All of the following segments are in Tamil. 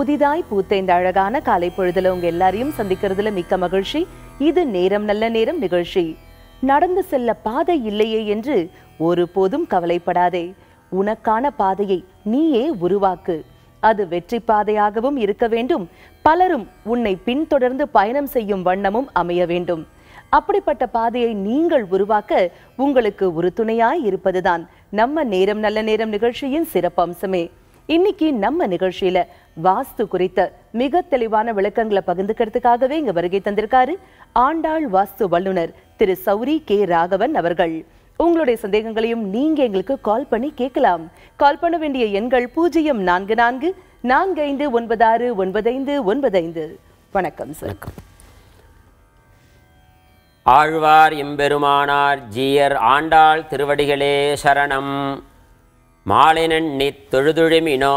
புதிதாய் பூத்த இந்த அழகான காலை பொழுதுல உங்க எல்லாரையும் சந்திக்கிறதுல மிக்க மகிழ்ச்சி. இது நேரம் நல்ல நேரம் நிகழ்ச்சி. நடந்து செல்ல பாதை இல்லையே என்று ஒருபோதும் கவலைப்படாதே. உனக்கான பாதையை நீயே உருவாக்கு. அது வெற்றி பாதையாகவும் இருக்க வேண்டும். பலரும் உன்னை பின்தொடர்ந்து பயணம் செய்யும் வண்ணமும் அமைய வேண்டும். அப்படிப்பட்ட பாதையை நீங்கள் உருவாக்க உங்களுக்கு உறுதுணையாய் இருப்பதுதான் நம்ம நேரம் நல்ல நேரம் நிகழ்ச்சியின் சிறப்பம்சமே. இன்னைக்கு நம்ம நிகழ்ச்சியில வாஸ்து குறித்த மிக தெளிவான விளக்கங்களை பகிர்ந்துக்கிறதுக்காகவே இங்க வருகை தந்திருக்காரு ஆண்டாள் வாஸ்து வல்லுனர் திரு சௌரி கே ராகவன் அவர்கள். உங்களுடைய சந்தேகங்களையும் நீங்க எங்களுக்கு கால் பண்ணி கேட்கலாம். கால் பண்ண வேண்டிய எண்கள் 044445969595. வணக்கம் சார். ஆழ்வார் எம்பெருமானார் ஜீயர் ஆண்டாள் திருவடிகளே சரணம். மாலைநன்னித் தொழுதுழுமினோ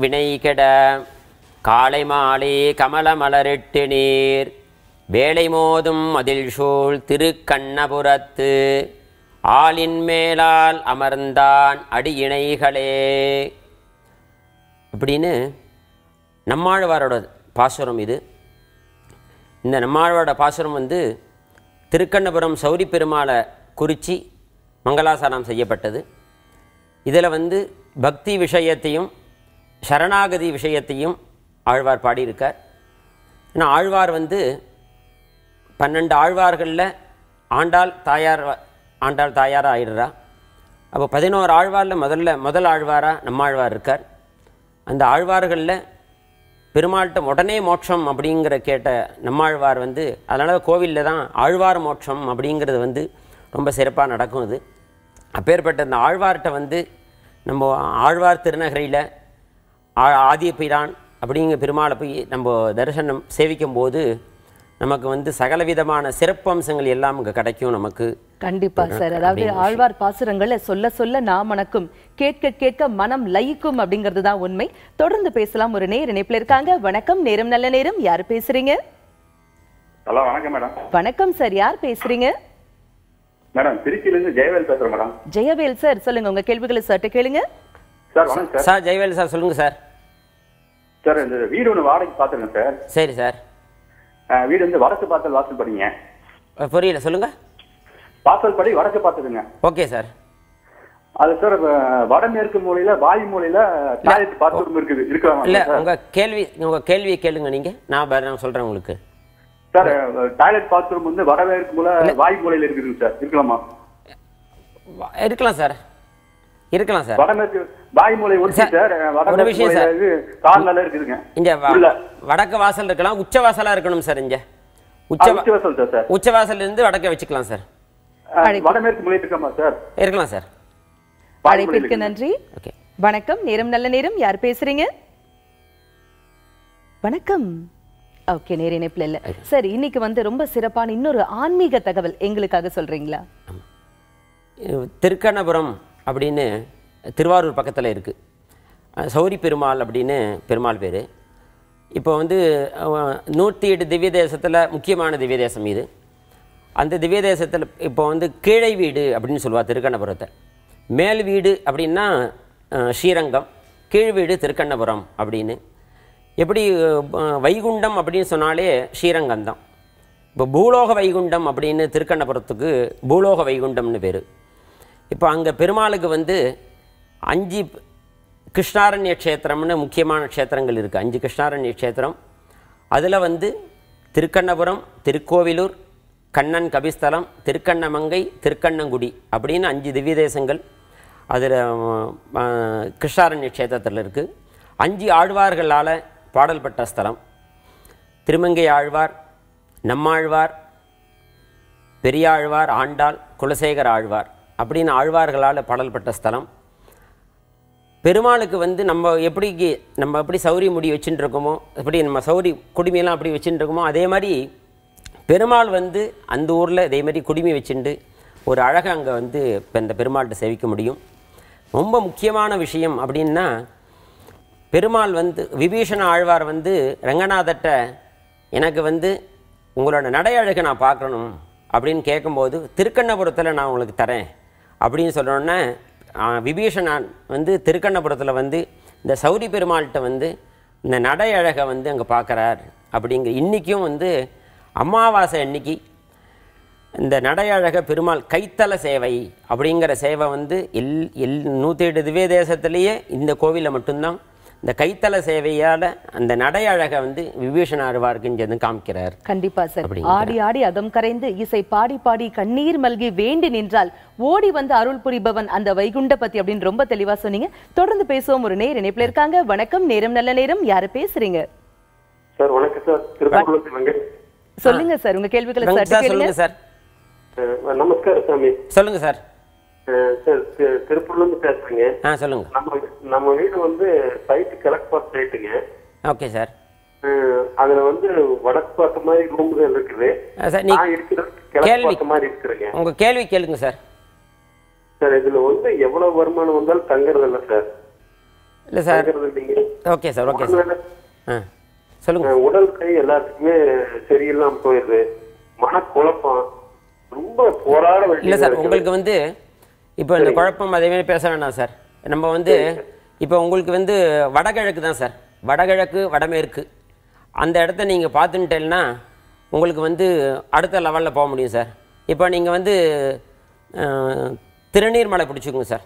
வினை கெட காலை மாலை கமல மலரிட்டு நீர் வேலை மோதும் அதில் சூழ் திருக்கண்ணபுரத்து ஆளின் மேலால் அமர்ந்தான் அடியிணைகளே அப்படின்னு நம்மாழ்வாரோட பாசுரம் இது. இந்த நம்மாழ்வாரோட பாசுரம் திருக்கண்ணபுரம் சௌரி பெருமாளை குறித்து மங்களாசாசனம் செய்யப்பட்டது. இதில் பக்தி விஷயத்தையும் சரணாகதி விஷயத்தையும் ஆழ்வார் பாடியிருக்கார். ஏன்னா ஆழ்வார் 12 ஆழ்வார்களில் ஆண்டாள் தாயார் ஆயிடுறா. அப்போ 11 ஆழ்வாரில் முதல் ஆழ்வாராக நம்மாழ்வார் இருக்கார். அந்த ஆழ்வார்களில் பெருமாள்கிட்ட உடனே மோட்சம் அப்படிங்கிற கேட்ட நம்மாழ்வார் அதனால் கோவிலில் தான் ஆழ்வார் மோட்சம் அப்படிங்கிறது ரொம்ப சிறப்பாக நடக்கும். இது அப்பேற்பட்ட இந்த ஆழ்வார்கிட்ட நம்ம ஆழ்வார் திருநகரியில் ஆதிப்பிரான் அப்படிங்கிற பெருமாளை போய் நம்ம தரிசனம் சேவிக்கும் போது நமக்கு சகலவிதமான சிறப்பம்சங்கள் எல்லாம் இங்கே கிடைக்கும் நமக்கு. கண்டிப்பா சார். அதாவது ஆழ்வார் பாசுரங்களை சொல்ல சொல்ல நாம் மனக்கும், கேட்க கேட்க மனம் லயிக்கும் அப்படிங்கிறது தான் உண்மை. தொடர்ந்து பேசலாம். ஒரு நேர் இணைப்பில் இருக்காங்க. வணக்கம், நேரம் நல்ல நேரம். யார் பேசுறீங்க? ஹலோ, வணக்கம் மேடம். வணக்கம் சார், யார் பேசுறீங்க? மேடம், திருச்சியிலிருந்து ஜெயவேல் பேசுறேன் மேடம். ஜெயவேல் சார், சொல்லுங்க உங்க கேள்விகளை சற்று கேளுங்க. சார் வணக்கம் சார். ஜெயவேல் சார் சொல்லுங்க சார். சார், இந்த வீடு ஒன்று வாடகைக்கு பார்த்துருங்க சார். சரி சார். வீடு வடக்கு பார்த்தல் வாசல் படிங்க. புரியல, சொல்லுங்க. வாசல் படி வடக்கு பார்த்துடுங்க. Okay sir. அது சார் வடமேற்கு மூலையில வாயு மூலையில டாய்லெட் பாத்ரூம் இருக்குது. இருக்கலாம் இல்ல, உங்க கேள்வியை கேளுங்க நீங்க. நான் சொல்றேன் உங்களுக்கு. சார், டாய்லெட் பாத்ரூம் வடமேற்கு மூலை வாயு மூலையில இருக்குதுங்க சார். இருக்கலாமா? இருக்கலாம் சார். இருக்கலாம் சார். வடமேற்கு வாயு மூலை ஒட்டி சார். ஒரு விஷயம் சார், கார்னர்ல இருக்குதுங்க. இங்க வடக்கு வாசல் இருக்கலாம், உச்ச வாசலா இருக்கணும் சார். இங்க உச்ச வாசல் சார். உச்ச வாசல்ல இருந்து வடக்க வச்சுக்கலாம் சார். வடமேற்கு மூலை இருக்கலாமா சார்? இருக்கலாம் சார். அழைப்பிற்கு நன்றி. ஓகே. வணக்கம், நேரம் நல்ல நேரம். யார் பேசுறீங்க? வணக்கம். ஓகே, நேர இணைப்புல இல்ல. சரி, இன்னைக்கு ரொம்ப சிறப்பான இன்னொரு ஆன்மீக தகவல் எங்களுக்காக சொல்றீங்களா? திருக்கண்ணபுரம் அப்படின்னு திருவாரூர் பக்கத்தில் இருக்குது. சௌரி பெருமாள் அப்படின்னு பெருமாள் பேர். இப்போ 108 திவ்ய தேசத்தில் முக்கியமான திவ்ய தேசம் இது. அந்த திவ்ய தேசத்தில் இப்போ கீழை வீடு அப்படின்னு சொல்லுவாள் திருக்கண்ணபுரத்தை. மேல் வீடு அப்படின்னா ஸ்ரீரங்கம், கீழ் வீடு திருக்கண்ணபுரம் அப்படின்னு. எப்படி வைகுண்டம் அப்படின்னு சொன்னாலே ஸ்ரீரங்கம் தான். இப்போ பூலோக வைகுண்டம் அப்படின்னு திருக்கண்ணபுரத்துக்கு பூலோக வைகுண்டம்னு பேர். இப்போ அங்கே பெருமாளுக்கு 5 கிருஷ்ணாரண்ய க்ஷேத்திரம்னு முக்கியமான க்ஷேத்திரங்கள் இருக்குது. 5 கிருஷ்ணாரண்ய க்ஷேத்திரம். அதில் திருக்கண்ணபுரம், திருக்கோவிலூர், கண்ணன் கபிஸ்தலம், திருக்கண்ணமங்கை, திருக்கண்ணங்குடி அப்படின்னு 5 திவ்ய தேசங்கள் அதில் கிருஷ்ணாரண்ய க்ஷேத்திரத்தில் இருக்குது. 5 ஆழ்வார்களால் பாடல் பெற்ற ஸ்தலம். திருமங்கை ஆழ்வார், நம்மாழ்வார், பெரியாழ்வார், ஆண்டாள், குலசேகர ஆழ்வார் அப்படின்னு ஆழ்வார்களால் பாடல் பெற்ற ஸ்தலம். பெருமாளுக்கு நம்ம எப்படி சௌரி முடி வச்சுட்டு இருக்கோமோ, எப்படி நம்ம சௌரி குடுமையெல்லாம் அப்படி வச்சுட்டு இருக்கோமோ, அதே மாதிரி பெருமாள் அந்த ஊரில் இதே மாதிரி குடுமி வச்சுட்டு ஒரு அழகை அங்கே இப்போ இந்த பெருமாள்கிட்ட சேவிக்க முடியும். ரொம்ப முக்கியமான விஷயம் அப்படின்னா, பெருமாள் விபீஷண ஆழ்வார் ரங்கநாதட்ட எனக்கு உங்களோட நடை அழகை நான் பார்க்கணும் அப்படின்னு கேட்கும்போது, திருக்கண்ணபுரத்தில் நான் உங்களுக்கு தரேன் அப்படின்னு சொன்னோன்னே விபீஷணன் திருக்கண்ணபுரத்தில் இந்த சௌரி பெருமாள்கிட்ட இந்த நடை அழகை வந்து அங்கே பார்க்குறார் அப்படிங்கிற இன்றைக்கும் வந்து அமாவாசை அன்னைக்கு இந்த நடை அழக பெருமாள் கைத்தல சேவை அப்படிங்கிற சேவை வந்து 108 திவ்ய தேசத்துலேயே இந்த கோவிலில் மட்டும்தான் இந்த கைத்தல சேவையால் அந்த நடை அழகை வந்து விபீஷண ஆழ்வார்க்குன்னு காமிக்கிறார். கண்டிப்பா சார். ஆடி ஆடி அகம் கரைந்து இசை பாடி பாடி கண்ணீர் மல்கி வேண்டி நின்றால் ஓடி வந்து அருள் புரிபவன் அந்த வைகுண்டபதி அப்படின்னு ரொம்ப தெளிவா சொன்னீங்க. தொடர்ந்து பேசுவோம். ஒரு நேர் இணைப்புல இருக்காங்க. வணக்கம், நேரம் நல்ல நேரம். யாரு பேசுறீங்க? சார் வணக்கம் சார். திருப்பூர்ல சொல்லுங்க சார், உங்க கேள்விகளை சொல்லுங்க சார். நமஸ்காரம் சாமி. சொல்லுங்க சார். சார் திருப்பூர்ல இருந்து பேசுறீங்க. சொல்லுங்க. நம்ம வீடு வந்து சைட்டு கிழக்கு பார்த்த சைட்டுங்க. Okay sir. அதுல வந்து வடக்கு பார்த்த மாதிரி ரூம்கள் இருக்குது. நான் இருக்கிறது கிழக்கு பார்த்த மாதிரி இருக்கிறேங்க. உங்க கேள்வி கேளுங்க சார். சார் இதுல வந்து எவ்வளவு வருமானம் வந்தாலும் தங்குறது இல்லை சார். இல்ல sir. Okay sir. Okay sir. சொல்லுங்க. உடல் கை எல்லாத்துக்குமே சரியில்லாம போயிடுது. மனக்குழப்பம் ரொம்ப போராட வேண்டியது. இல்லை சார், உங்களுக்கு வந்து இப்போ இந்த குழப்பம் அதே மாதிரி பேச வேண்டாம் சார். நம்ம வந்து இப்போ உங்களுக்கு வந்து வடகிழக்கு தான் சார். வடகிழக்கு வடமேற்கு அந்த இடத்த நீங்கள் பார்த்துட்டேன்னா உங்களுக்கு வந்து அடுத்த லெவலில் போக முடியும் சார். இப்போ நீங்கள் வந்து திருநீர்மலை பிடிச்சிக்கோங்க சார்.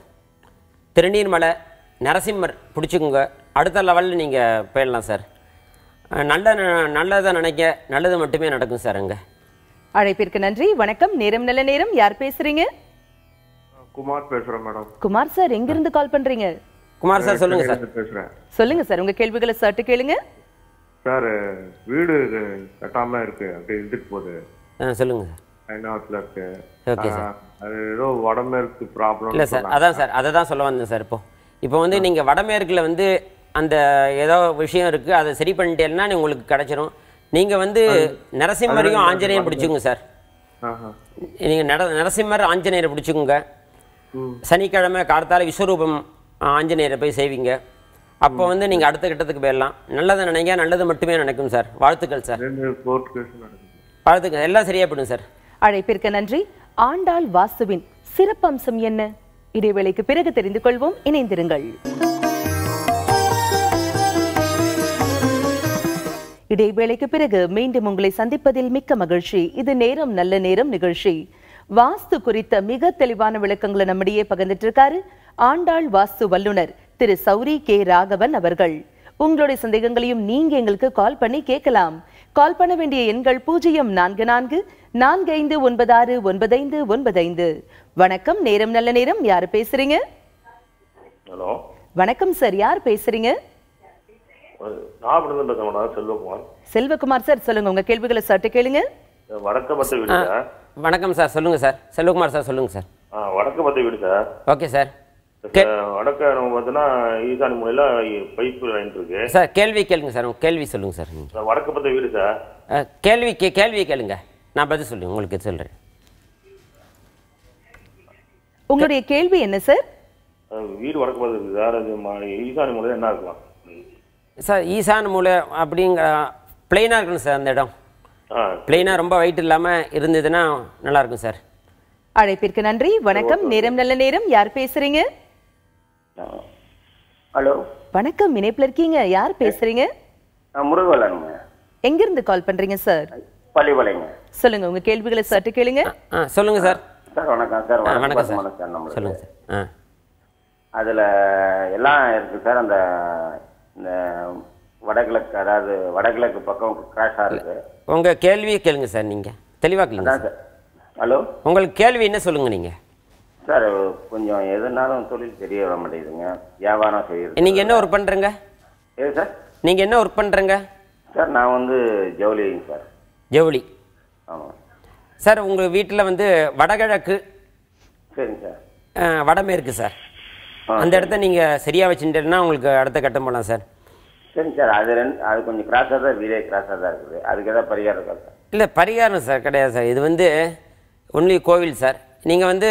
திருநீர்மலை நரசிம்மர் பிடிச்சிக்கோங்க. அடுத்த லெவலில் நீங்கள் போயிடலாம் சார். நல்லதை நினைக்க நல்லது மட்டுமே நடக்கும் சார். அங்கே அழைப்பிற்கு நன்றி. வணக்கம், நேரம் நல்ல நேரம். யார் பேசுறீங்க? குமார் பேசுறேன் மேடம். குமார் சார், எங்க இருந்து கால் பண்றீங்க? குமார் சார் சொல்லுங்க சார். பேசுறேன். சொல்லுங்க சார், உங்க கேள்விகளை சர்ட்டு கேளுங்க. சார் வீடு கட்டாம இருக்கு, அப்படியே இருந்துட்டு போகுது. சொல்லுங்க சார். ஐநாவத்துல இருக்கு. Okay sir. அது ஏதோ வடமேற்கு ப்ராப்ளம் இல்லை சார், அதான் சார், அதை தான் சொல்ல வந்தேன் சார். இப்போ வந்து நீங்கள் வடமேற்கில் வந்து அந்த ஏதோ விஷயம் இருக்குது, அதை சரி பண்ணிட்டேன்னா உங்களுக்கு கிடச்சிரும். நீங்கள் வந்து நரசிம்மரையும் ஆஞ்சநேயர் பிடிச்சிக்கோங்க சார். நீங்கள் நரசிம்மர் ஆஞ்சநேயரை பிடிச்சிக்கோங்க. சனிக்கிழமை காலத்தால் விஸ்வரூபம் ஆஞ்சநேயரை போய் செய்வீங்க. அப்போ வந்து நீங்கள் அடுத்த கட்டத்துக்கு போயிடலாம். நல்லதை நினைங்க, நல்லது மட்டுமே நடக்கும் சார். வாழ்த்துக்கள் சார். வாழ்த்துக்கள். எல்லாம் சரியா போயிடும் சார். அழைப்பிற்கு நன்றி. ஆண்டாள் வாஸ்துவின் சிறப்பம்சம் என்ன? இடைவேளைக்கு பிறகு தெரிந்து கொள்வோம். இணைந்திருங்கள். இடைவேளைக்கு பிறகு மீண்டும் உங்களை சந்திப்பதில் மிக்க மகிழ்ச்சி. இது நேரம் நல்ல நேரம் நிகழ்ச்சி. வாஸ்து குறித்த மிக தெளிவான விளக்கங்களை நம்மிடையே பகிர்ந்துட்டு இருக்காரு ஆண்டாள் வாஸ்து வல்லுனர் திரு சௌரி கே ராகவன் அவர்கள். உங்களுடைய சந்தேகங்களையும் நீங்க எங்களுக்கு கால் பண்ணி கேட்கலாம். கால் பண்ண வேண்டிய எண்கள் 0444596955. வணக்கம், நேரம் நல்ல நேரம். யாரு பேசுறீங்க? ஹலோ, வணக்கம் சார். யார் பேசுறீங்க? செல்வகுமார். செல்வகுமார் சார், சொல்லுங்க, உங்க கேள்விகளை சட்டு கேளுங்க. வடக்கு வீடு. வணக்கம் சார், சொல்லுங்க சார். செல்வகுமார் சார், சொல்லுங்க சார். வடக்கு வீடு சார். Okay sir. வடக்கு நம்ம பார்த்தோன்னா ஈசானி மூலையில பைப்பு லைன் இருக்கு சார். கேள்வி கேளுங்க சார். உங்க கேள்வி சொல்லுங்க சார். வடக்கு வீடு சார். கேள்வி கேளுங்க, நான் பதில் சொல்லுங்க. உங்களுக்கு சொல்றேன். உங்களுடைய கேள்வி என்ன சார்? வீடு வடக்கு இருக்கு சார். ஈசானி மூலையில என்ன இருக்கலாம் சார்? ஈசான மூலை அப்படிங்கிற பிளெயினாக இருக்கணும் சார். அந்த இடம் பிளெயினாக ரொம்ப வெயிட் இல்லாமல் இருந்ததுன்னா நல்லா இருக்கும் சார். அழைப்பிற்கு நன்றி. வணக்கம், நேரம் நல்ல நேரம். யார் பேசுறீங்க? ஹலோ, வணக்கம், இணைப்புல இருக்கீங்க. யார் பேசுறீங்க? முருகவலனுங்க. எங்க இருந்து கால் பண்றீங்க சார்? பள்ளிவளைங்க. சொல்லுங்க, உங்க கேள்விகளை சற்று கேளுங்க. சொல்லுங்க சார். சார் வணக்கம் சார். வணக்கம் சார். சொல்லுங்க சார். அதுல எல்லாம் இருக்கு சார். அந்த இந்த வடகிழக்கு, அதாவது வடகிழக்கு பக்கம் கிராஷா இருக்கு. உங்க கேள்வியை கேளுங்க சார். நீங்க தெளிவா கேளுங்க சார். ஹலோ, உங்களுக்கு கேள்வி என்ன சொல்லுங்க நீங்க? சார் கொஞ்சம் எதுனாலும் தொழில் தெரிய வர மாட்டேங்குதுங்க. வியாபாரம் செய்யுது. நீங்க என்ன ஒர்க் பண்றீங்க? ஏ சார், நீங்க என்ன ஒர்க் பண்றீங்க? சார் நான் வந்து ஜவுளிங்க சார். ஜவுளி. ஆமாம் சார். உங்க வீட்டில் வந்து வடகிழக்கு, சரிங்க சார், வடமேற்கு சார். அந்த இடத்த நீங்க சரியா வச்சுட்டேன்னா உங்களுக்கு அடுத்த கட்டம் போகலாம் சார். சரிங்க சார். அது கொஞ்சம் கிராஸாக தான், வீடே கிராஸாக தான் இருக்குது. அதுக்கு ஏதாவது பரிகாரம் இருக்கா சார்? இல்லை, பரிகாரம் சார் கிடையாது சார். இது வந்து ஒன்லி கோவில் சார். நீங்கள் வந்து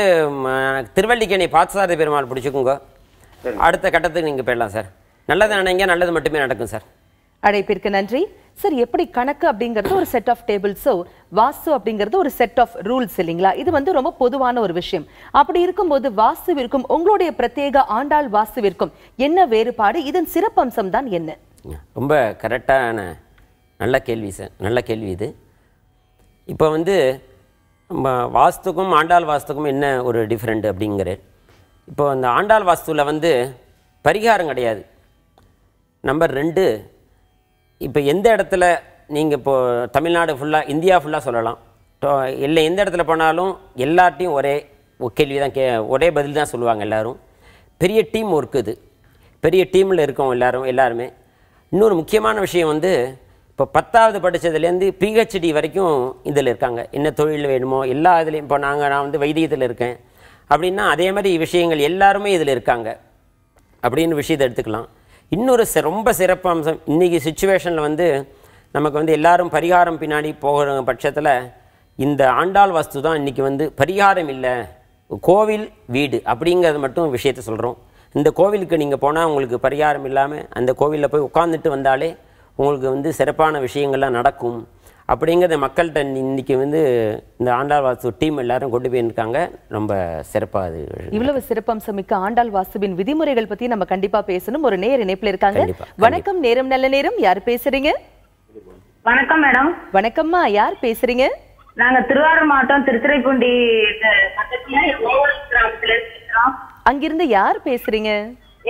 திருவல்லிக்கேணி பார்த்தசாரதி பெருமாள் பிடிச்சிக்கோங்க. அடுத்த கட்டத்துக்கு நீங்கள் போயிடலாம் சார். நல்லது நினைங்க, நல்லது மட்டுமே நடக்கும் சார். அழைப்பிற்கு நன்றி சார். எப்படி கணக்கு அப்படிங்கிறது ஒரு செட் ஆஃப் டேபிள்ஸோ, வாஸ்து அப்படிங்கிறது ஒரு செட் ஆஃப் ரூல்ஸ் இல்லைங்களா? இது வந்து ரொம்ப பொதுவான ஒரு விஷயம். அப்படி இருக்கும்போது வாஸ்துவிற்கும் உங்களுடைய பிரத்யேக ஆண்டாள் வாஸ்துவிற்கும் என்ன வேறுபாடு? இதன் சிறப்பம்சம் தான் என்ன? ரொம்ப கரெக்டான நல்ல கேள்வி சார், நல்ல கேள்வி இது. இப்போ வந்து வாஸ்துக்கும் ஆண்டாள் வாஸ்துக்கும் என்ன ஒரு டிஃப்ரெண்ட் அப்படிங்கிறது. இப்போ அந்த ஆண்டாள் வாஸ்துவில் வந்து பரிகாரம் கிடையாது. நம்பர் 2, இப்போ எந்த இடத்துல நீங்கள் இப்போது தமிழ்நாடு ஃபுல்லாக இந்தியா ஃபுல்லாக சொல்லலாம், இல்லை எந்த இடத்துல போனாலும் எல்லார்ட்டையும் ஒரே கேள்வி தான் ஒரே பதில் தான் சொல்லுவாங்க எல்லோரும். பெரிய டீம் ஒர்க் இது, பெரிய டீமில் இருக்கோம் எல்லாருமே. இன்னொரு முக்கியமான விஷயம் வந்து இப்போ 10வது படித்ததுலேருந்து PhD வரைக்கும் இதில் இருக்காங்க. என்ன தொழில் வேணுமோ எல்லா இதுலேயும். இப்போ நான் வந்து வைத்தியத்தில் இருக்கேன் அப்படின்னா அதே மாதிரி விஷயங்கள் எல்லாருமே இதில் இருக்காங்க அப்படின்னு விஷயத்தை எடுத்துக்கலாம். இன்னொரு ரொம்ப சிறப்பு அம்சம், இன்றைக்கி சுச்சுவேஷனில் வந்து நமக்கு வந்து எல்லாரும் பரிகாரம் பின்னாடி போகிற பட்சத்தில் இந்த ஆண்டாள் வாஸ்து தான் இன்றைக்கி வந்து பரிகாரம் இல்லை, கோவில் வீடு அப்படிங்கிறது மட்டும் விஷயத்தை சொல்கிறோம். இந்த கோவிலுக்கு நீங்கள் போனால் உங்களுக்கு பரிகாரம் இல்லாமல் அந்த கோவிலில் போய் உட்காந்துட்டு வந்தாலே உங்களுக்கு வந்து சிறப்பான விஷயங்கள்லாம் நடக்கும் அப்படிங்கிறத மக்கள்கிட்ட இன்றைக்கி வந்து இந்த ஆண்டாள் வாஸ்து டீம் எல்லாரும் கொண்டு போயிருக்காங்க. ரொம்ப சிறப்பாக அது. இவ்வளவு சிறப்பம்சம் மிக்க ஆண்டாள் வாஸ்துவின் விதிமுறைகள் பற்றி நம்ம கண்டிப்பாக பேசணும். ஒரு நேர் இணைப்பில் இருக்காங்க. வணக்கம், நேரம் நல்ல நேரம். யார் பேசுறீங்க? வணக்கம் மேடம். வணக்கம்மா, யார் பேசுறீங்க? நாங்க திருவாரூர் மாவட்டம் திருத்துறைப்பூண்டி அங்கிருந்து யார் பேசுறீங்க?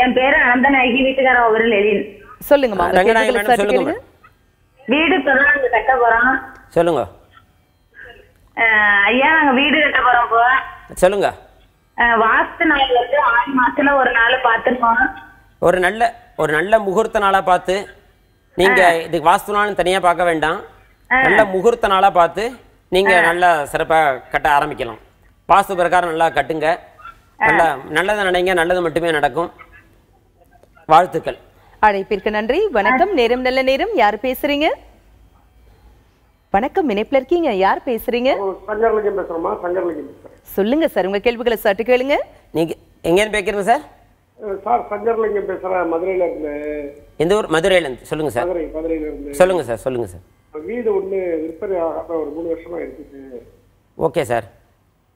என் பேரு அனந்தநாயகி, வீட்டுக்காரர் அவர் லெலின். சொல்லுங்கம்மா. வீடு கட்ட போறோம். சொல்லுங்க ஐயா, நாங்க வீடு கட்ட போறோம். இப்போ சொல்லுங்க. வாஸ்து நாள் வந்து 6 மாசத்துல ஒரு நாள் பார்த்துருக்கோம். ஒரு நல்ல முகூர்த்த நாளா பார்த்து, நீங்க இதுக்கு வாஸ்து நாள்னு தனியா பார்க்க வேண்டாம், நல்ல முகூர்த்த நாளா பார்த்து நீங்க நல்லா சிறப்பா கட்ட ஆரம்பிக்கலாம். வாஸ்து பிரகாரம் நல்லா கட்டுங்க. நல்லா நல்லதை நினைங்க, நல்லது மட்டுமே நடக்கும். வாழ்த்துக்கள். அழைப்பிற்கு நன்றி. வணக்கம், நேரம் நல்ல நேரம். யார் பேசுறீங்க? வணக்கம், இணைப்புல இருக்கீங்க. யார் பேசுறீங்க? சங்கர்லிங்கம் பேசுறோமா? சங்கர்லிங்கம் பேசுறேன். சொல்லுங்க சார், உங்க கேள்விகளை சற்று கேளுங்க. நீங்க எங்க பேசுறீங்க சார்? சார் சங்கர்லிங்கம் பேசுறேன், மதுரையில இருந்து. எந்த ஊர்? மதுரையில இருந்து. சொல்லுங்க சார். மதுரையில இருந்து. சொல்லுங்க சார், சொல்லுங்க சார். வீடு ஒண்ணு விற்பனை ஆகாம ஒரு 3 வருஷமா இருக்குது. Okay sir.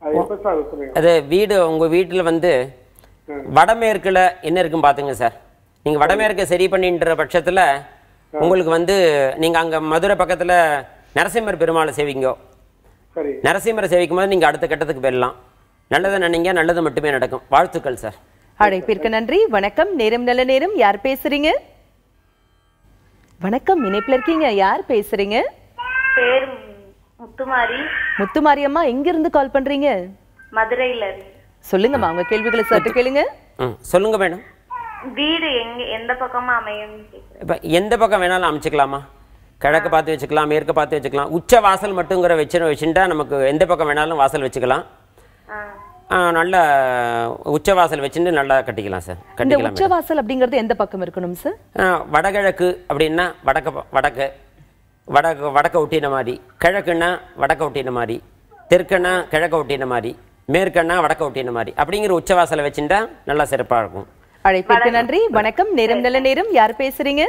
அது எப்ப சார் விற்பனை? அது வீடு உங்க வீட்டுல வந்து வடமேற்குல என்ன இருக்குன்னு பாத்துங்க சார். நீங்க வடமேற்க சரி பண்ணின்ற பட்சத்துல உங்களுக்கு வந்து நீங்க அங்க மதுரை பக்கத்துல நரசிம்மர் பெருமாளை சேவிங்க. சரி. நரசிம்மரை சேவிக்கும் போது நீங்க அடுத்த கட்டத்துக்கு போயிடலாம். நல்லதை நினைங்க, நல்லது மட்டுமே நடக்கும். வாழ்த்துக்கள் சார். அழைப்பிற்கு நன்றி. வணக்கம், நேரம் நல்ல நேரம். யார் பேசுறீங்க? வணக்கம், இணைப்புல இருக்கீங்க. யார் பேசுறீங்க? பேர் முத்துமாரி. முத்துமாரி அம்மா, எங்க இருந்து கால் பண்றீங்க? மதுரையில. சொல்லுங்கம்மா, உங்க கேள்விகளை சற்று கேளுங்க. சொல்லுங்க மேடம். வீடு எந்த பக்கமா அமையும்? இப்போ எந்த பக்கம் வேணாலும் அமைச்சுக்கலாமா? கிழக்கு பார்த்து வச்சுக்கலாம், மேற்கு பார்த்து வச்சுக்கலாம். உச்ச வாசல் மட்டுங்கிற வச்சுட்டா நமக்கு எந்த பக்கம் வேணாலும் வாசல் வச்சுக்கலாம். நல்ல உச்ச வாசல் வச்சுட்டு நல்லா கட்டிக்கலாம் சார். கட்டிக்கலாம். உச்ச வாசல் அப்படிங்கிறது எந்த பக்கம் இருக்கணும் சார்? வடகிழக்கு அப்படின்னா வடக்க ஒட்டின மாதிரி, கிழக்குன்னா வடக்க ஒட்டின மாதிரி, தெற்குன்னா கிழக்க ஒட்டின மாதிரி, மேற்கன்னா வடக்க ஒட்டின மாதிரி அப்படிங்கிற உச்ச வாசலை வச்சுட்டா நல்லா சிறப்பாக இருக்கும். அழைப்பிற்கு நன்றி. வணக்கம், நேரம் நல்ல நேரம். யார் பேசுறீங்க?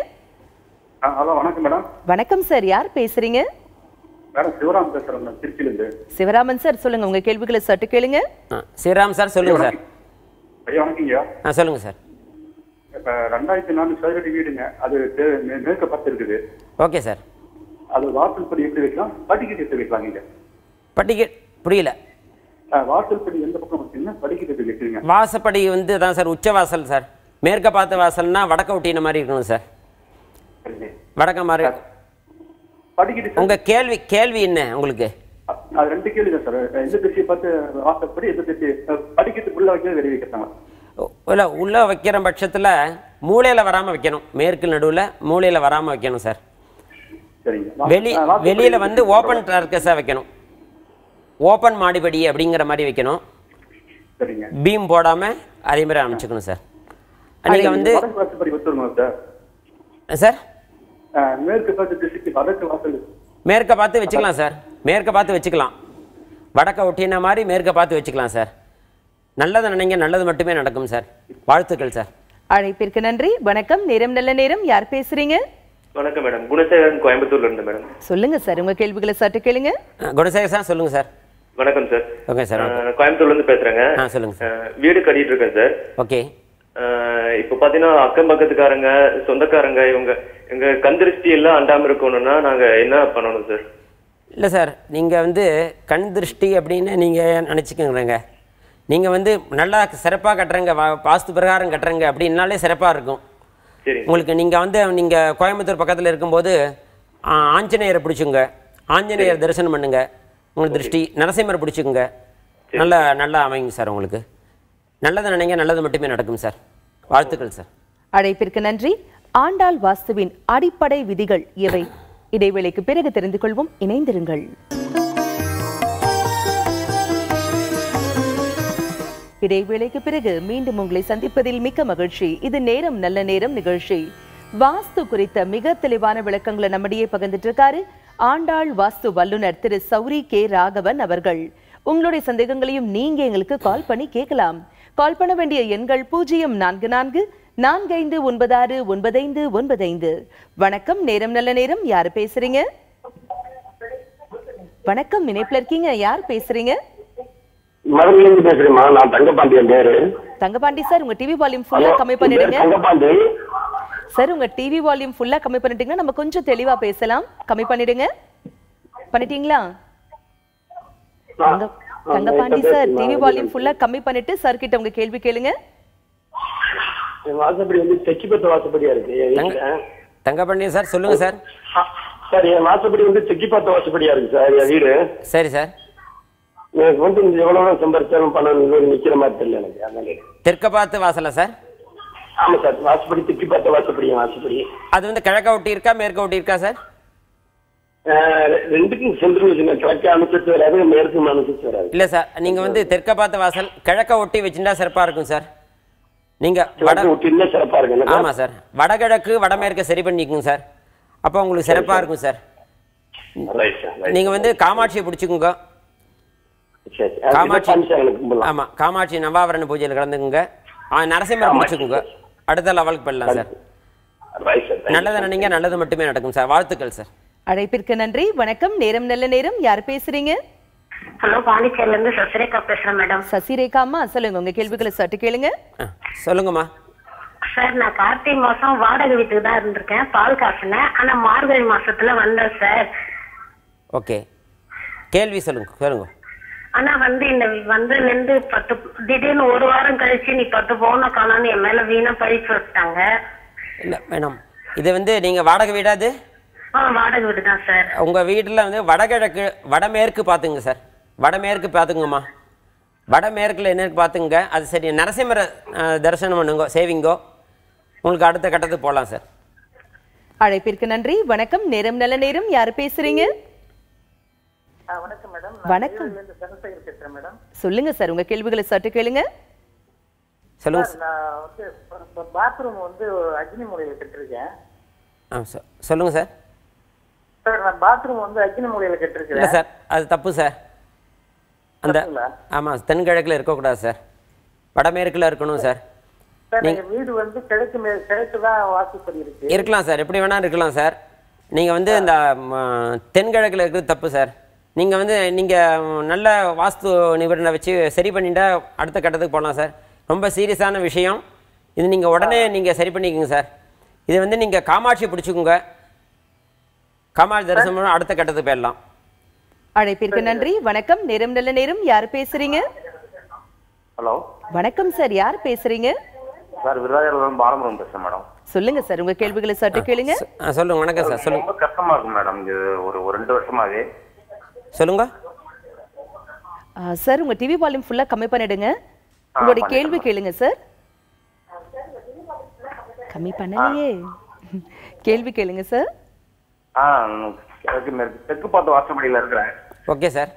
ஹலோ, வணக்கம் மேடம். வணக்கம் சார், யார் பேசுறீங்க? மேடம் சிவராம் பேசுறேன், திருச்சியிலிருந்து. சிவராமன் சார், சொல்லுங்க, உங்க கேள்விகளை சற்று கேளுங்க. சிவராம் சார், சொல்லுங்க சார். ஐயா வணக்கங்கய்யா. சொல்லுங்க சார். இப்ப 2004 சதுரடி வீடுங்க, அது மேற்க பார்த்து இருக்குது. Okay sir. அது வாசல் படி எப்படி வைக்கலாம், படிக்கட்டு எப்படி வைக்கலாம்? நீங்க படிக்கட்டு புரியல. வாசல் படி எந்த பக்கம் வச்சீங்கன்னா படிக்கட்டு எப்படி வைக்கிறீங்க? வாசப்படி வந்து தான் சார் உச்ச வாசல் சார். மேற்க பார்த்த வாசல்னா வடக்க ஒட்டின மாதிரி இருக்கணும் சார். வடக்க மாதிரி படிக்கட்டு. உங்க கேள்வி என்ன உங்களுக்கு? அது 2 கேள்வி தான் சார். எந்த திசையை பார்த்து வாசப்படி, எந்த திசை படிக்கட்டு உள்ள வைக்கிறது, வெளியே வைக்கிறாங்க? இல்லை, உள்ள வைக்கிற பட்சத்தில் மூலையில் வராமல் வைக்கணும். மேற்கு நடுவில் மூலையில் வராமல் வைக்கணும் சார். வெளியில் வந்து ஓப்பன் டர்க்கஸாக வைக்கணும். ஓப்பன் மாடிப்படி அப்படிங்கிற மாதிரி வைக்கணும். பீம் போடாமல் அதே மாதிரி அமைச்சுக்கணும் சார். நீங்கள் வந்து சார் மேற்க பார்த்து வச்சுக்கலாம் சார். மேற்க பார்த்து வச்சுக்கலாம். வடக்க ஒட்டின மாதிரி மேற்க பார்த்து வச்சுக்கலாம் சார். நல்லது நினைங்க, நல்லது மட்டுமே நடக்கும் சார். வாழ்த்துக்கள் சார். அழைப்பிற்கு நன்றி. வணக்கம், நேரம் நல்ல நேரம். யார் பேசுறீங்க? வணக்கம் மேடம், குணசேகரன், கோயம்புத்தூர்ல இருந்து மேடம். சொல்லுங்க சார், உங்க கேள்விகளை சற்று கேளுங்க. குணசேகர் சார், சொல்லுங்க சார். வணக்கம் சார். Okay sir. கோயம்புத்தூர்ல இருந்து பேசுறேங்க. சொல்லுங்க சார். வீடு கட்டிட்டு இருக்கேன் சார். ஓகே. இப்ப பாத்தீங்கன்னா அக்கம் பக்கத்துக்காரங்க சொந்தக்காரங்க இவங்க எங்க கந்திருஷ்டி எல்லாம் அண்டாம இருக்கணும்னா நாங்க என்ன பண்ணணும் சார்? இல்லை சார், நீங்கள் வந்து கண் திருஷ்டி அப்படின்னு நீங்கள் நினச்சிக்கோங்க. நீங்கள் வந்து நல்லா சிறப்பாக கட்டுறங்க, வாஸ்து பிரகாரம் கட்டுறங்க அப்படின்னாலே சிறப்பாக இருக்கும் உங்களுக்கு. நீங்கள் வந்து நீங்கள் கோயம்புத்தூர் பக்கத்தில் இருக்கும்போது ஆஞ்சநேயரை பிடிச்சுங்க, ஆஞ்சநேயர் தரிசனம் பண்ணுங்க. உங்களுக்கு திருஷ்டி நரசிம்மரை பிடிச்சிக்குங்க, நல்லா அமைங்க சார். உங்களுக்கு நல்லது நினைங்க, நல்லது மட்டுமே நடக்கும் சார். வாழ்த்துக்கள் சார். அழைப்பிற்கு நன்றி. ஆண்டாள் வாஸ்துவின் அடிப்படை விதிகள் எவை? இடைவேளைக்கு பிறகு தெரிந்து கொள்வோம். இணைந்திருங்கள். இடைவேளைக்கு பிறகு மீண்டும் உங்களை சந்திப்பதில் மிக்க மகிழ்ச்சி. இது நேரம் நல்ல நேரம் நிகழ்ச்சி. வாஸ்து குறித்த மிக தெளிவான விளக்கங்களை நம்மிடையே பகிர்ந்துட்டு இருக்காரு ஆண்டாள் வாஸ்து வல்லுநர் திரு சௌரி கே ராகவன் அவர்கள். உங்களுடைய சந்தேகங்களையும் நீங்க எங்களுக்கு கால் பண்ணி கேட்கலாம். கால் பண்ண வேண்டிய எண்கள் 0444459695. வணக்கம், நேரம் நல்ல நேரம். யாரு பேசுறீங்க? வணக்கம், இணைப்புல இருக்கீங்க. யார் பேசுறீங்க? மதுரையிலிருந்து பேசுறேம்மா. நான் தங்கபாண்டியன் பேரு. தங்கபாண்டி சார், உங்க டிவி வால்யூம் ஃபுல்லா கம்மி பண்ணிடுங்க. சார், உங்க டிவி வால்யூம் ஃபுல்லா கம்மி பண்ணிட்டீங்கன்னா நம்ம கொஞ்சம் தெளிவா பேசலாம். கம்மி பண்ணிடுங்க. பண்ணிட்டீங்களா? தங்கபாண்டி சார், டிவி வால்யூம் ஃபுல்லா கம்மி பண்ணிட்டு சார் கிட்ட உங்க கேள்வி கேளுங்க. வாசப்படி வந்து தெற்குபத்த வாசப்படியா இருக்கு. தங்கபாண்டி சார் சொல்லுங்க சார். சார், என் வாசப்படி வந்து தெற்குபத்த வாசப்படியா இருக்கு சார் என் வீடு. சரி சார். எனக்கு வந்து எவ்வளவு சம்பாதிச்சாலும் பணம் நிக்கிற மாதிரி தெரியல எனக்கு. அதனால தெற்க பார்த்து வாசலா சார்? ஆமா சார், வாசப்படி தெற்குபத்த வாசப்படி. வாசப்படி அது வந்து கிழக்க ஒட்டி இருக்கா மேற்க ஒட்டி இருக்கா சார்? ரெண்டுக்கும் சென்று கிழக்க அனுசரிச்சு வராது, மேற்கு அனுசரிச்சு வராது. இல்ல சார், நீங்க வந்து தெற்க பார்த்த வாசல் கிழக்க ஒட்டி வச்சுட்டா சிறப்பா இருக்கும் சார். நீங்க சிறப்பா இருக்கு. ஆமா சார், வடகிழக்கு வடமேற்க சரி பண்ணிக்குங்க சார். அப்ப உங்களுக்கு சிறப்பா இருக்கும் சார். நீங்க வந்து காமாட்சியை பிடிச்சுக்குங்க. காமாட்சி, ஆமா, காமாட்சி நவாவரண பூஜையில் கலந்துக்குங்க. நரசிம்மரை பிடிச்சுக்குங்க. அடுத்த லெவலுக்கு போயிடலாம் சார். நல்லது நினைங்க, நல்லது மட்டுமே நடக்கும் சார். வாழ்த்துக்கள் சார். அழைப்பிற்கு நன்றி. வணக்கம், நேரம் நல்ல நேரம். யார் பேசுறீங்க? ஹலோ, பாண்டிச்சேரில இருந்து சசிரேகா பேசுறேன் மேடம். சசிரேகா அம்மா, சொல்லுங்க உங்க கேள்விகளை சட்டு கேளுங்க. சொல்லுங்கம்மா. சார், நான் கார்த்திகை மாசம் வாடகை வீட்டுக்கு தான் இருந்திருக்கேன், பால் காசுனேன். ஆனா மார்கழி மாசத்துல வந்தேன் சார். ஓகே, கேள்வி சொல்லுங்க. ஆனா வந்து இந்த வந்து நின்று திடீர்னு ஒரு வாரம் கழிச்சு நீ 10 பவுன காணான்னு என் மேல வீணா பழிச்சு வச்சுட்டாங்க. இல்ல மேடம், இது வந்து நீங்க வாடகை வீடாது? வாடகை வீடு தான் சார். உங்க வீட்டுல வந்து வடகிழக்கு வடமேற்கு பாத்துங்க சார். வடமேற்கு பாத்துங்கம்மா. வடமேற்குல என்ன பாத்துங்க. அது சரி, நரசிம்மர தரிசனம் பண்ணுங்க, சேவிங்கோ. உங்களுக்கு அடுத்த கட்டத்துக்கு போகலாம் சார். அழைப்பிற்கு நன்றி. வணக்கம், நேரம் நல்ல நேரம். யார் பேசுறீங்க? வணக்கம் மேடம். வணக்கம், சந்திரசேகர் பேசுறேன் மேடம். சொல்லுங்க சார், உங்க கேள்விகளை சட்டு கேளுங்க. சொல்லுங்க. நான் வந்து பாத்ரூம் வந்து அக்னி மூலையில கட்டிருக்கேன். சொல்லுங்க சார். சார், நான் பாத்ரூம் வந்து அக்னி மூலையில கட்டிருக்கேன். இல்ல சார், அது தப்பு சார். அந்த ஆமா, தென்கிழக்குல இருக்கக்கூடாது சார், வடமேற்குல இருக்கணும் சார். நீங்க வீடு வந்து கிழக்கு தான் வாசப்படி இருக்கு. இருக்கலாம் சார், எப்படி வேணா இருக்கலாம் சார். நீங்க வந்து இந்த தென்கிழக்குல இருக்கிறது தப்பு சார். நீங்க வந்து நீங்க நல்ல வாஸ்து நிபுணரை வச்சு சரி பண்ணிட்டா அடுத்த கட்டத்துக்கு போகலாம் சார். ரொம்ப சீரியஸான விஷயம் இது. நீங்க உடனே நீங்க சரி பண்ணிக்கோங்க சார். இது வந்து நீங்க காமாட்சி பிடிச்சுக்கோங்க. காமாட்சி தரிசனம் அடுத்த கட்டத்துக்கு போயிடலாம். அழைப்பிற்கு நன்றி. வணக்கம், நேரம் நல்ல நேரம். யார் பேசுறீங்க? ஹலோ, வணக்கம் சார், யார் பேசுறீங்க? சார், விருதாச்சலம் பாலமுருகன் பேசுறேன் மேடம். சொல்லுங்க சார், உங்க கேள்விகளை சட்டு கேளுங்க. சொல்லுங்க. வணக்கம் சார், சொல்லுங்க. ரொம்ப கஷ்டமா இருக்கு மேடம், இது ஒரு 2 வருஷமாவே. சொல்லுங்க சார், உங்க டிவி வால்யூம் ஃபுல்லா கம்மி பண்ணிடுங்க. உங்களுடைய கேள்வி கேளுங்க சார். கம்மி பண்ணலையே. கேள்வி கேளுங்க சார். தெற்கு பார்த்த வாசப்படியில இருக்கிறேன். Okay sir.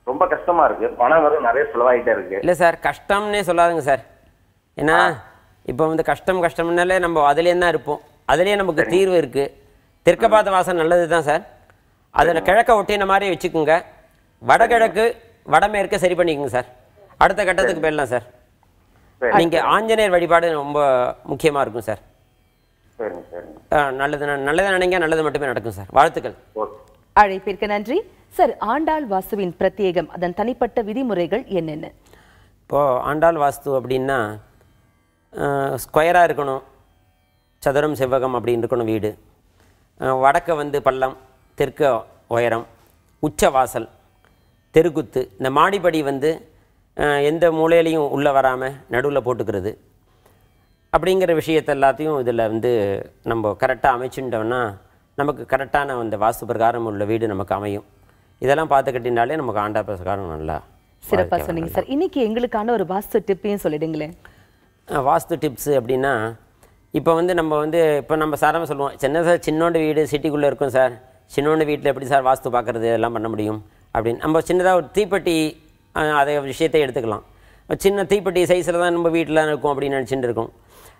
ரொம்ப கஷ்டமா இருக்கு, பணம் வர நிறைய செலவாயிட்டே இருக்கு. இல்ல சார், கஷ்டம்னே சொல்லாதுங்க சார். ஏன்னா இப்போ வந்து கஷ்டம்னாலே நம்ம அதுலேயே தான் இருப்போம். அதுலேயே நமக்கு தீர்வு இருக்கு. தெற்க பார்த்த வாசல் நல்லது தான் சார். அதில் கிழக்க ஒட்டின மாதிரி வச்சுக்கோங்க. வடகிழக்கு வடமேற்க சரி பண்ணிக்கோங்க சார். அடுத்த கட்டத்துக்கு போயிடலாம் சார். நீங்க ஆஞ்சநேயர் வழிபாடு ரொம்ப முக்கியமா இருக்கும் சார். நல்லது நினைங்க, நல்லது மட்டுமே நடக்கும் சார். வாழ்த்துக்கள். அழைப்பிற்கு நன்றி சார். ஆண்டாள் வாஸ்துவின் பிரத்யேகம், அதன் தனிப்பட்ட விதிமுறைகள் என்னென்ன? இப்போ ஆண்டாள் வாஸ்து அப்படின்னா ஸ்கொயராக இருக்கணும், சதுரம் செவ்வகம் அப்படின்னு இருக்கணும் வீடு. வடக்க வந்து பள்ளம், தெற்க உயரம், உச்ச வாசல், தெருக்குத்து. இந்த மாடிப்படி வந்து எந்த மூலையிலையும் உள்ளே வராமல் நடுவில் போட்டுக்கிறது அப்படிங்கிற விஷயத்தை எல்லாத்தையும் இதில் வந்து நம்ம கரெக்டாக அமைச்சுட்டோம்னா நமக்கு கரெக்டான அந்த வாஸ்து பிரகாரம் உள்ள வீடு நமக்கு அமையும். இதெல்லாம் பார்த்துக்கிட்டினாலே நமக்கு ஆண்டா பிரகாரம் நல்லா சிறப்பாக சொன்னீங்க சார். இன்னைக்கு எங்களுக்கான ஒரு வாஸ்து டிப்பையும் சொல்லிடுங்களேன். வாஸ்து டிப்ஸு அப்படின்னா, இப்போ வந்து நம்ம வந்து இப்போ நம்ம சாராமல் சொல்லுவோம், சின்னோண்டு வீடு சிட்டிக்குள்ளே இருக்கும் சார், சின்னோண்டு வீட்டில் எப்படி சார் வாஸ்து பார்க்குறது எல்லாம் பண்ண முடியும் அப்படின்னு. நம்ம சின்னதாக ஒரு தீப்பெட்டி அதை விஷயத்தை எடுத்துக்கலாம். சின்ன தீப்பெட்டி சைஸில் தான் நம்ம வீட்டில் இருக்கும் அப்படின்னு நினச்சிட்டு இருக்கோம்.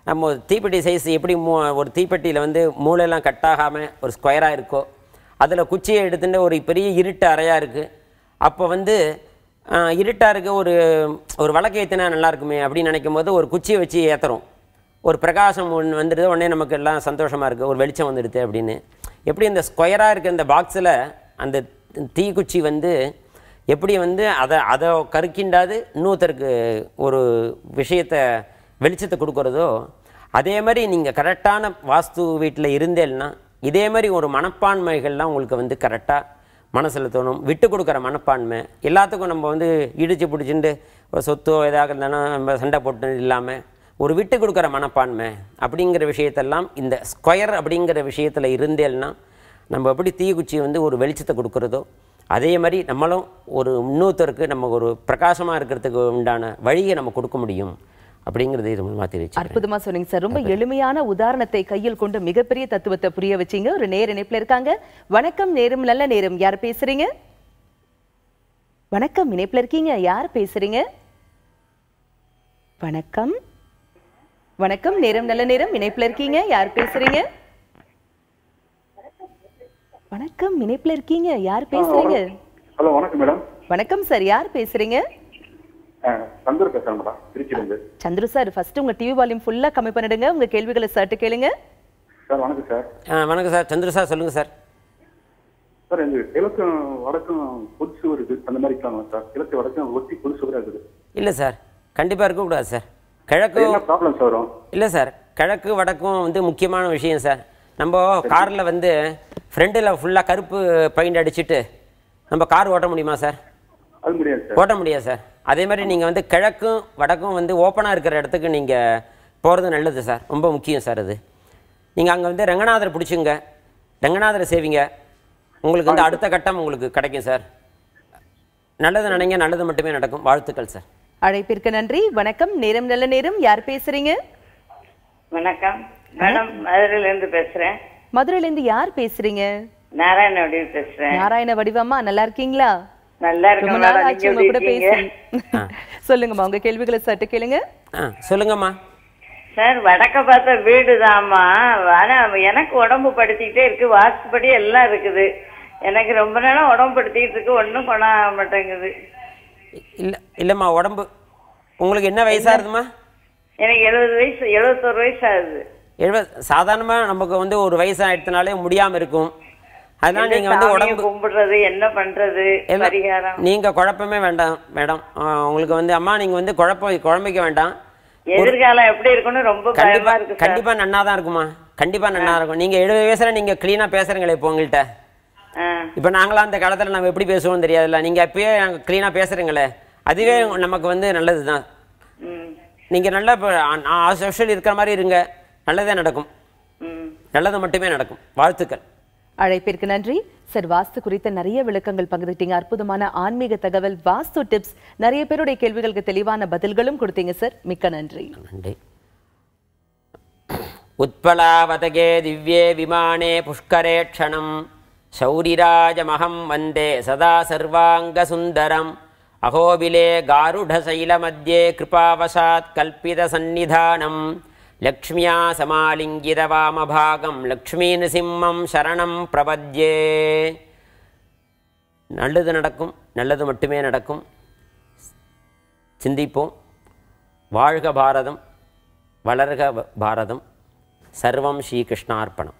நம்ம தீப்பெட்டி சைஸ் எப்படி ஒரு தீப்பெட்டியில் வந்து மூளையெல்லாம் கட்டாகாமல் ஒரு ஸ்கொயராக இருக்கோ, அதில் குச்சியை எடுத்துட்டு ஒரு பெரிய இருட்டு அறையாக இருக்குது, அப்போ வந்து இருட்டாக இருக்க ஒரு விளக்கு ஏற்றினா நல்லா இருக்குமே அப்படின்னு நினைக்கும் போது ஒரு குச்சியை வச்சு ஏற்றுறோம். ஒரு பிரகாசம் ஒன்று வந்துடுது, உடனே நமக்கு எல்லாம் சந்தோஷமாக இருக்குது, ஒரு வெளிச்சம் வந்துடுது அப்படின்னு. எப்படி இந்த ஸ்கொயராக இருக்க இந்த பாக்ஸில் அந்த தீக்குச்சி வந்து எப்படி வந்து அதை கருக்கின்றாது இன்னொருத்தருக்கு ஒரு விஷயத்தை வெளிச்சத்தை கொடுக்குறதோ, அதே மாதிரி நீங்கள் கரெக்டான வாஸ்து வீட்டில் இருந்தேன்னா இதே மாதிரி ஒரு மனப்பான்மைகள்லாம் உங்களுக்கு வந்து கரெக்டாக மனசில் தோணும். விட்டு கொடுக்குற மனப்பான்மை. எல்லாத்துக்கும் நம்ம வந்து இடிச்சு பிடிச்சிட்டு ஒரு சொத்தோ ஏதாவது இருந்தாலும் நம்ம சண்டை போட்டு இல்லாமல் ஒரு விட்டு கொடுக்குற மனப்பான்மை அப்படிங்கிற விஷயத்தெல்லாம் இந்த ஸ்கொயர் அப்படிங்கிற விஷயத்தில் இருந்தேன்னா நம்ம எப்படி தீக்குச்சி வந்து ஒரு வெளிச்சத்தை கொடுக்குறதோ அதே மாதிரி நம்மளும் ஒரு இன்னொருத்தருக்கு நம்ம ஒரு பிரகாசமாக இருக்கிறதுக்கு உண்டான வழியை நம்ம கொடுக்க முடியும் அப்படிங்கிறது இது மூலமாக தெரிவிச்சு. அற்புதமா சொன்னீங்க சார். ரொம்ப எளிமையான உதாரணத்தை கையில் கொண்டு மிகப்பெரிய தத்துவத்தை புரிய வச்சீங்க. ஒரு நேர இணைப்புல இருக்காங்க. வணக்கம், நேரம் நல்ல நேரம். யார் பேசுறீங்க? வணக்கம், இணைப்புல இருக்கீங்க. யார் பேசுறீங்க? வணக்கம். வணக்கம், நேரம் நல்ல நேரம். இணைப்புல இருக்கீங்க. யார் பேசுறீங்க? வணக்கம், இணைப்புல இருக்கீங்க. யார் பேசுறீங்க? ஹலோ, வணக்கம் மேடம். வணக்கம் சார். யார் பேசுறீங்க? சந்துரு பேசுறேன் மேடம், திருச்சியிலிருந்து. சந்துரு சார், ஃபர்ஸ்ட் உங்க டிவி வால்யூம் ஃபுல்லா கம்மி பண்ணிடுங்க. உங்க கேள்விகளை சர்ட்டு கேளுங்க. சார் வணக்கம் சார். வணக்கம் சார். சந்துரு சார் சொல்லுங்க சார். சார் எங்க கிழக்கும் வடக்கும் பொது சுவர் இருக்கு, அந்த மாதிரி இருக்காங்க சார். கிழக்கு வடக்கும் ஒட்டி பொது சுவராக இருக்குது. இல்லை சார், கண்டிப்பாக இருக்கக்கூடாது சார். கிழக்கு ப்ராப்ளம் சார் வரும். இல்லை சார், கிழக்கு வடக்கும் வந்து முக்கியமான விஷயம் சார். நம்ம காரில் வந்து ஃப்ரண்டில் ஃபுல்லாக கருப்பு பெயிண்ட் அடிச்சுட்டு நம்ம கார் ஓட்ட முடியுமா சார்? அது முடியாது சார். ஓட்ட முடியாது சார். அதே மாதிரி நீங்கள் வந்து கிழக்கும் வடக்கும் வந்து ஓப்பனாக இருக்கிற இடத்துக்கு நீங்கள் போகிறது நல்லது சார். ரொம்ப முக்கியம் சார் அது. நீங்கள் அங்கே வந்து ரங்கநாதரை பிடிச்சிங்க, ரங்கநாதரை சேவிங்க, உங்களுக்கு வந்து அடுத்த கட்டம் உங்களுக்கு கிடைக்கும் சார். நல்லது நினைங்க, நல்லது மட்டுமே நடக்கும். வாழ்த்துக்கள் சார். அழைப்பிற்கு நன்றி. வணக்கம், நேரம் நல்ல நேரம். யார் பேசுறீங்க? வணக்கம் மேடம், மதுரையிலேருந்து பேசுறேன். மதுரையிலேருந்து யார் பேசுறீங்க? நாராயண வடிவு பேசுறேன். நாராயண வடிவம்மா, நல்லா இருக்கீங்களா? நல்லா இருக்கேன். சொல்லுங்கம்மா, உங்க கேள்விகளை சட்டு கேளுங்க. சொல்லுங்கம்மா. சார், வடக்க பார்த்த வீடுதாம்மா. ஆனா எனக்கு உடம்பு படுத்திக்கிட்டே இருக்கு, வாஸ்துப்படி எல்லாம் இருக்குது. எனக்கு ரொம்ப நேரம் உடம்பு படுத்திக்கிட்டு இருக்கு, ஒன்றும் பண்ண மாட்டேங்குது. இல்லம்மா, உடம்பு உங்களுக்கு என்ன வயசா இருக்குமா? எனக்கு 70 வயசு, 71 வயசு ஆகுது. 70 சாதாரணமாக நமக்கு வந்து ஒரு வயசு ஆயிடுத்துனாலே முடியாமல் இருக்கும். அதனால நீங்கள் வந்து உடம்பு கும்பிடுறது என்ன பண்றது பரிகாரம்? நீங்கள் குழப்பமே வேண்டாம் மேடம். உங்களுக்கு வந்து அம்மா நீங்கள் வந்து குழம்பிக்க வேண்டாம். எதிர்காலம் எப்படி இருக்குன்னு ரொம்ப பயமா இருக்கு. கண்டிப்பா நன்னா தான் இருக்குமா, கண்டிப்பா நன்னா இருக்கும். நீங்க 70 வயசுல நீங்க கிளீனா பேசுறீங்களே இப்போ உங்கள்கிட்ட. இப்போ நாங்களாம் அந்த காலத்துல நம்ம எப்படி பேசுவோம் தெரியாதுல்ல, நீங்க அப்பயே கிளீனா பேசுறீங்களே, அதுவே நமக்கு வந்து நல்லதுதான். நீங்க நல்லா சோஷியல் இருக்கிற மாதிரி இருங்க, நல்லதே நடக்கும், நல்லது மட்டுமே நடக்கும். வாழ்த்துக்கள். அழைப்பிற்கு நன்றி சார். வாஸ்து குறித்த நிறைய விளக்கங்கள் பகிர்ந்துட்டீங்க. அற்புதமான ஆன்மீக தகவல், வாஸ்து டிப்ஸ், நிறைய பேருடைய கேள்விகளுக்கு தெளிவான பதில்களும் கொடுத்தீங்க சார். மிக்க நன்றி. நன்றி. உத்பலாவதகே திவ்யே விமானே புஷ்கரே க்ஷணம் சௌரிராஜமஹம் வந்தே சதா சர்வாங்க சுந்தரம் அகோபிலே காருடசைல மத்தியே கிருபாவசாத் கல்பித சந்நிதானம் லக்ஷ்மியா சமாலிங்கித வாமபாகம் லக்ஷ்மீ நிசிம்மம் சரணம் பிரபத்யே. நல்லது நடக்கும், நல்லது மட்டுமே நடக்கும். சிந்திப்போம். வாழ்க பாரதம், வளர்க பாரதம். சர்வம் ஸ்ரீகிருஷ்ணார்ப்பணம்.